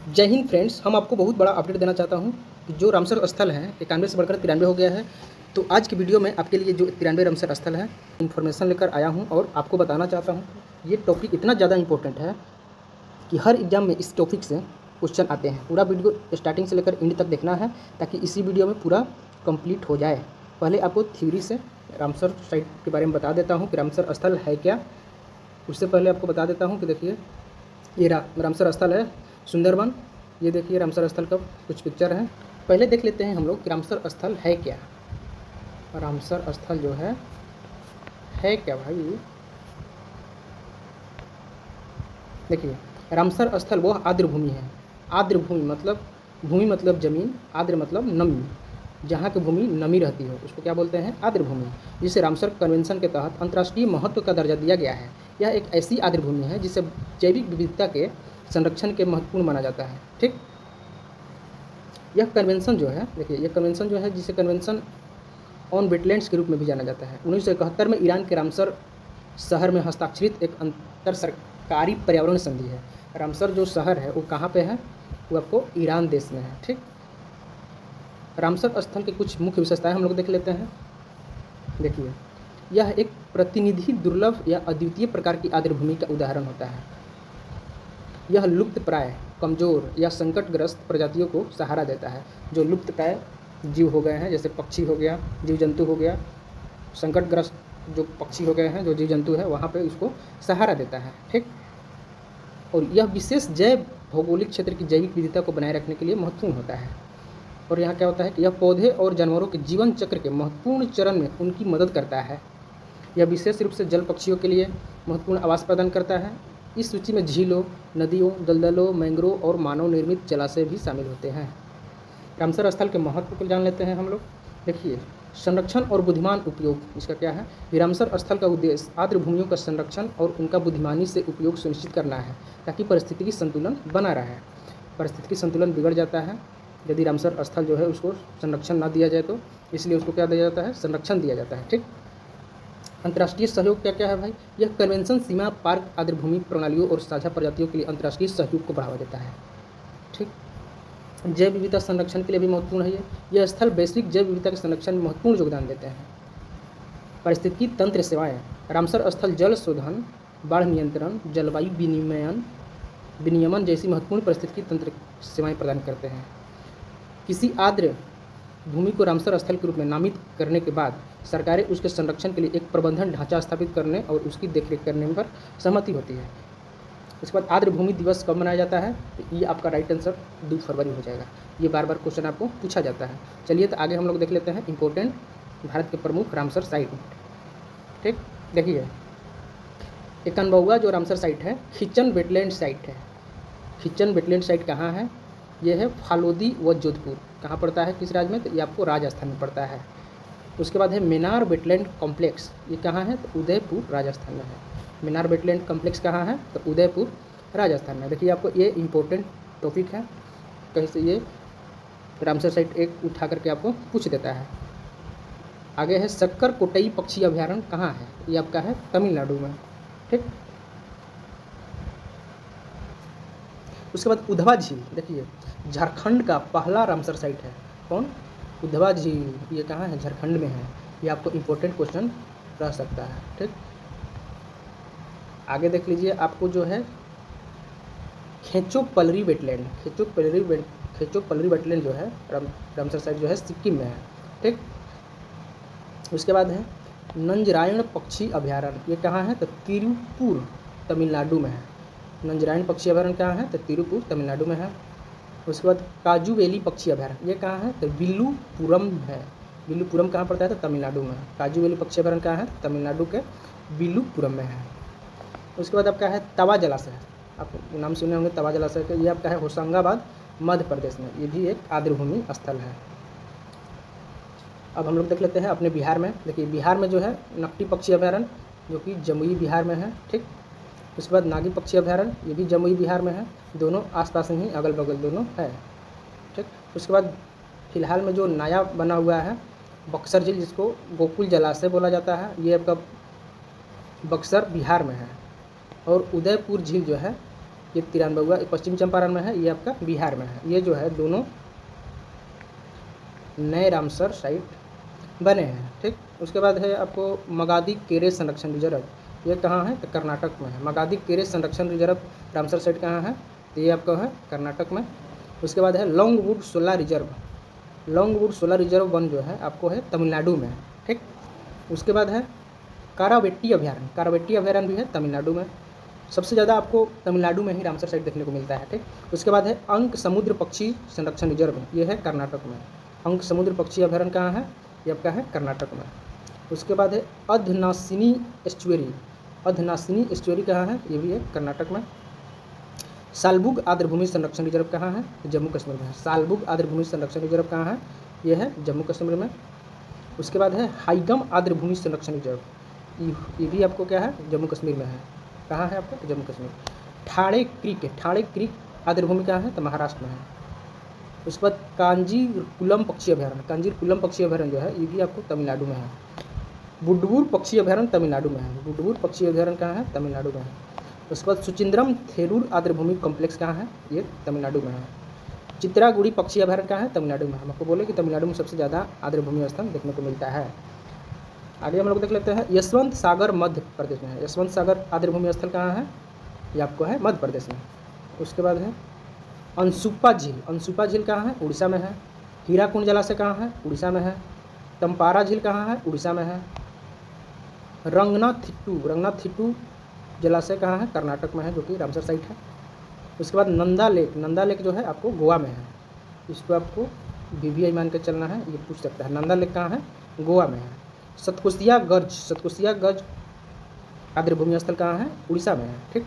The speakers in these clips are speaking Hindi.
जय हिंद फ्रेंड्स, हम आपको बहुत बड़ा अपडेट देना चाहता हूँ कि जो रामसर स्थल है 91 से बढ़कर 93 हो गया है। तो आज की वीडियो में आपके लिए जो 93 रामसर स्थल है इन्फॉर्मेशन लेकर आया हूँ और आपको बताना चाहता हूँ। ये टॉपिक इतना ज़्यादा इंपॉर्टेंट है कि हर एग्जाम में इस टॉपिक से क्वेश्चन आते हैं। पूरा वीडियो स्टार्टिंग से लेकर एंड तक देखना है ताकि इसी वीडियो में पूरा कंप्लीट हो जाए। पहले आपको थ्योरी से रामसर साइट के बारे में बता देता हूँ कि रामसर स्थल है क्या। उससे पहले आपको बता देता हूँ कि देखिए ये रामसर स्थल है सुंदरवन। ये देखिए रामसर स्थल का कुछ पिक्चर है। पहले देख लेते हैं हम लोग कि रामसर स्थल है क्या। रामसर स्थल जो है क्या भाई। देखिए रामसर स्थल वह आर्द्र भूमि है। आर्द्र भूमि मतलब जमीन, आर्द्र मतलब नमी, जहाँ की भूमि नमी रहती हो उसको क्या बोलते हैं, आर्द्र भूमि, जिसे रामसर कन्वेंशन के तहत अंतर्राष्ट्रीय महत्व का दर्जा दिया गया है। यह एक ऐसी आर्द्र भूमि है जिसे जैविक विविधता के संरक्षण के महत्वपूर्ण माना जाता है। ठीक, यह कन्वेंशन जो है, देखिए यह कन्वेंशन जो है जिसे कन्वेंशन ऑन वेटलैंड्स के रूप में भी जाना जाता है, 1971 में ईरान के रामसर शहर में हस्ताक्षरित एक अंतर सरकारी पर्यावरण संधि है। रामसर जो शहर है वो कहाँ पे है, वो आपको ईरान देश में है। ठीक, रामसर स्थल की कुछ मुख्य विशेषताएं हम लोग देख लेते हैं। देखिए यह एक प्रतिनिधि दुर्लभ या अद्वितीय प्रकार की आर्द्र भूमि का उदाहरण होता है। यह लुप्त प्राय, कमज़ोर या संकटग्रस्त प्रजातियों को सहारा देता है। जो लुप्त प्राय जीव हो गए हैं, जैसे पक्षी हो गया, जीव जंतु हो गया, संकटग्रस्त जो पक्षी हो गए हैं, जो जीव जंतु है, वहाँ पे उसको सहारा देता है। ठीक, और यह विशेष जैव भौगोलिक क्षेत्र की जैविक विविधता को बनाए रखने के लिए महत्वपूर्ण होता है। और यहाँ क्या होता है कि यह पौधे और जानवरों के जीवन चक्र के महत्वपूर्ण चरण में उनकी मदद करता है। यह विशेष रूप से जल पक्षियों के लिए महत्वपूर्ण आवास प्रदान करता है। इस सूची में झीलों, नदियों, दलदलों, मैंग्रोव और मानव निर्मित जलाशय भी शामिल होते हैं। रामसर स्थल के महत्व को जान लेते हैं हम लोग। देखिए संरक्षण और बुद्धिमान उपयोग, इसका क्या है, रामसर स्थल का उद्देश्य आर्द्र भूमियों का संरक्षण और उनका बुद्धिमानी से उपयोग सुनिश्चित करना है ताकि पारिस्थितिकी संतुलन बना रहे। पारिस्थितिकी संतुलन बिगड़ जाता है यदि रामसर स्थल जो है उसको संरक्षण ना दिया जाए, तो इसलिए उसको क्या दिया जाता है, संरक्षण दिया जाता है। ठीक, अंतर्राष्ट्रीय सहयोग क्या क्या है भाई, यह कन्वेंशन सीमा पार्क आर्द्र भूमि प्रणालियों और साझा प्रजातियों के लिए अंतर्राष्ट्रीय सहयोग को बढ़ावा देता है। ठीक, जैव विविधता संरक्षण के लिए भी महत्वपूर्ण है। यह स्थल वैश्विक जैव विविधता के संरक्षण में महत्वपूर्ण योगदान देते हैं। पारिस्थितिकी तंत्र सेवाएं, रामसर स्थल जल शोधन, बाढ़ नियंत्रण, जलवायु विनियमन जैसी महत्वपूर्ण पारिस्थितिकी तंत्र सेवाएं प्रदान करते हैं। किसी आर्द्र भूमि को रामसर स्थल के रूप में नामित करने के बाद सरकारें उसके संरक्षण के लिए एक प्रबंधन ढांचा स्थापित करने और उसकी देखरेख करने पर सहमति होती है। उसके बाद आर्द्र भूमि दिवस कब मनाया जाता है, तो ये आपका राइट आंसर 2 फरवरी हो जाएगा। ये बार बार क्वेश्चन आपको पूछा जाता है। चलिए तो आगे हम लोग देख लेते हैं इंपॉर्टेंट भारत के प्रमुख रामसर साइट। ठीक, देखिए 91वां जो रामसर साइट है खिचन वेटलैंड साइट है। खिचन वेटलैंड साइट कहाँ है, ये है फालोदी व जोधपुर। कहाँ पड़ता है, किस राज्य में, तो ये आपको राजस्थान में पड़ता है। उसके बाद है मेनार वेटलैंड कॉम्प्लेक्स, ये कहाँ है, तो उदयपुर राजस्थान में है। मेनार वेटलैंड कॉम्प्लेक्स कहाँ है, तो उदयपुर राजस्थान में। देखिए आपको ये इंपॉर्टेंट टॉपिक है, कहीं से ये रामसर साइट एक उठा करके आपको पूछ देता है। आगे है सक्कर कोटई पक्षी अभ्यारण्य कहाँ है, ये आपका है तमिलनाडु में। ठीक, उसके बाद उधवा झील, देखिए झारखंड का पहला रामसर साइट है। कौन, उधवा झील, ये कहाँ है, झारखंड में है। ये आपको इम्पोर्टेंट क्वेश्चन रह सकता है। ठीक, आगे देख लीजिए आपको जो है खेचो पलरी वेटलैंड, खेचो पलरी वेटलैंड जो है रामसर साइट जो है सिक्किम में है। ठीक, उसके बाद है नंजरायण पक्षी अभ्यारण्य, ये कहाँ है, तो तिरुपुर तमिलनाडु में है। नंजरायण पक्षी अभ्यारण्य कहाँ है, तो तिरुपुर तमिलनाडु में है। उसके बाद काजूवेली पक्षी अभ्यारण्य, ये कहाँ है, तो विल्लुपुरम है। विल्लुपुरम कहाँ पड़ता है, तो तमिलनाडु में है। काजूवेली पक्षी अभ्यारण्य कहाँ है, तमिलनाडु के विल्लुपुरम में है। उसके बाद आपका है तवा जलाशय, आप नाम सुने होंगे तवा जलाशय के, ये आपका है होशंगाबाद मध्य प्रदेश में। ये भी एक आर्द्र भूमि स्थल है। अब हम लोग देख लेते हैं अपने बिहार में। देखिए बिहार में जो है नकटी पक्षी अभ्यारण्य जो कि जमुई बिहार में है। ठीक, उसके बाद नागी पक्षी अभ्यारण्य, ये भी जमुई बिहार में है। दोनों आसपास ही अगल बगल दोनों है। ठीक, उसके बाद फिलहाल में जो नया बना हुआ है बक्सर झील, जिसको गोकुल जलाशय बोला जाता है, ये आपका बक्सर बिहार में है। और उदयपुर झील जो है ये 93 हुआ। पश्चिम चंपारण में है, ये आपका बिहार में है। ये जो है दोनों नए रामसर साइट बने हैं, ठीक। उसके बाद है आपको मगादी केरे संरक्षण रिजर्व, ये कहाँ है? तो कर्नाटक में है। मगादी केरे संरक्षण रिजर्व रामसर साइट कहाँ है? तो ये आपका है कर्नाटक में। उसके बाद है Longwood solar reserve, Longwood solar reserve one जो है आपको है तमिलनाडु में, ठीक। उसके बाद है कारावेट्टी अभयारण्य, कारावेट्टी अभयारण्य भी है तमिलनाडु में। सबसे ज़्यादा आपको तमिलनाडु में ही रामसर साइट देखने को मिलता है, ठीक। उसके बाद है अंक समुद्र पक्षी संरक्षण रिजर्व, ये है कर्नाटक में। अंक समुद्र पक्षी अभयारण्य कहाँ है? ये आपका है कर्नाटक में। उसके बाद है अधनासिनी एस्चुअरी, अधनासिनी एस्चुअरी कहाँ है? ये भी है कर्नाटक में। सालबुग आर्द्रभूमि संरक्षण रिजर्व कहाँ है? जम्मू कश्मीर में है। सालबुग आर्द्रभूमि संरक्षण रिजर्व कहाँ है? ये है जम्मू कश्मीर में। उसके बाद है हाइगम आर्द्रभूमि संरक्षण रिजर्व, ये भी आपको क्या है? जम्मू कश्मीर में है। कहाँ है आपको? जम्मू कश्मीर। ठाणे क्रीक, ठाणे क्रीक आर्द्रभूमि कहाँ है? तो महाराष्ट्र में है। उसके बाद कांजीरकुलम पक्षी अभयारण्य, कांजीरकुलम पक्षी अभयारण्य जो है ये भी आपको तमिलनाडु में है। बुडवूर पक्षी अभयारण्य तमिलनाडु में है। बुडवूर पक्षी अभयारण्य कहाँ है? तमिलनाडु में है। उसके बाद सुचिंद्रम थेरूर आर्द्रभूमि कॉम्प्लेक्स कहाँ है? ये तमिलनाडु में है। चित्रागुड़ी पक्षी अभयारण्य कहाँ है? तमिलनाडु में। हम आपको बोले कि तमिलनाडु में सबसे ज़्यादा आर्द्रभूमि स्थल देखने को मिलता है। आगे हम लोग देख लेते हैं यशवंत सागर मध्य प्रदेश में है। यशवंत सागर आर्द्रभूमि स्थल कहाँ है? ये आपको है मध्य प्रदेश में। उसके बाद है अनसुपा झील, अनसुपा झील कहाँ है? उड़ीसा में है। हीराकुंड जलाशय कहाँ है? उड़ीसा में है। तम्पारा झील कहाँ है? उड़ीसा में है। रंगनाथिट्टू, रंगनाथिट्टू जलाशय कहाँ है? कर्नाटक में है, जो कि रामसर साइट है। उसके बाद नंदा लेक, नंदा लेक जो है आपको गोवा में है। इसको आपको VVI मान के चलना है, ये पूछ सकता है। नंदा लेक कहाँ है? गोवा में है। सतकुसिया गर्ज, सतकुसिया गर्ज आर्द्रभूमि स्थल कहाँ है? उड़ीसा में है, ठीक।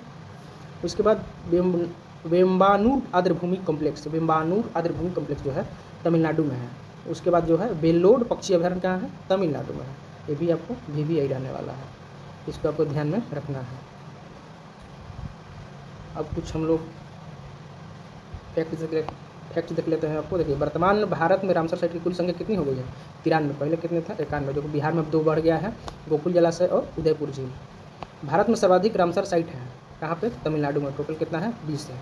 उसके बाद वेम्बानूर आर्द्रभूमि कॉम्प्लेक्स, वेम्बानूर आर्द्रभूमि कॉम्प्लेक्स जो है तमिलनाडु में है। उसके बाद जो है वेल्लोर पक्षी अभयारण्य कहाँ है? तमिलनाडु में है। ये भी आपको VVI रहने वाला है, इसको आपको ध्यान में रखना है। अब कुछ हम लोग फैक्ट देख लेते हैं आपको। देखिए वर्तमान में भारत में रामसर साइट की कुल संख्या कितनी हो गई है? 93। पहले कितने था? 91, जो कि बिहार में 2 बढ़ गया है, गोकुल जलाशय और उदयपुर झील। भारत में सर्वाधिक रामसर साइट है कहाँ पे? तमिलनाडु में। टोटल कितना है? 20 है।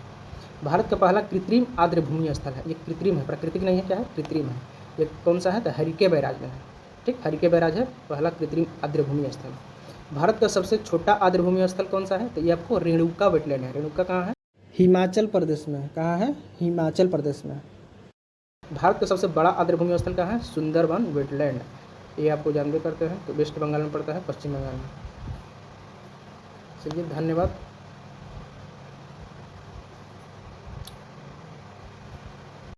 भारत का पहला कृत्रिम आर्द्रभूमि स्थल है, ये कृत्रिम है, प्राकृतिक नहीं है, क्या है? कृत्रिम है। ये कौन सा है? तो हरिके बैराज में है, ठीक। हरिके बैराज है पहला कृत्रिम आर्द्रभूमि स्थल। भारत का सबसे छोटा आर्द्रभूमि स्थल कौन सा है? तो ये आपको रेणुका वेटलैंड है। रेणुका कहाँ है? हिमाचल प्रदेश में। कहाँ है? हिमाचल प्रदेश में। भारत का सबसे बड़ा आर्द्रभूमि स्थल कहाँ है? सुंदरबन वेटलैंड, ये आपको जानबे करते हैं। तो वेस्ट बंगाल में पड़ता है, पश्चिम बंगाल में। चलिए धन्यवाद।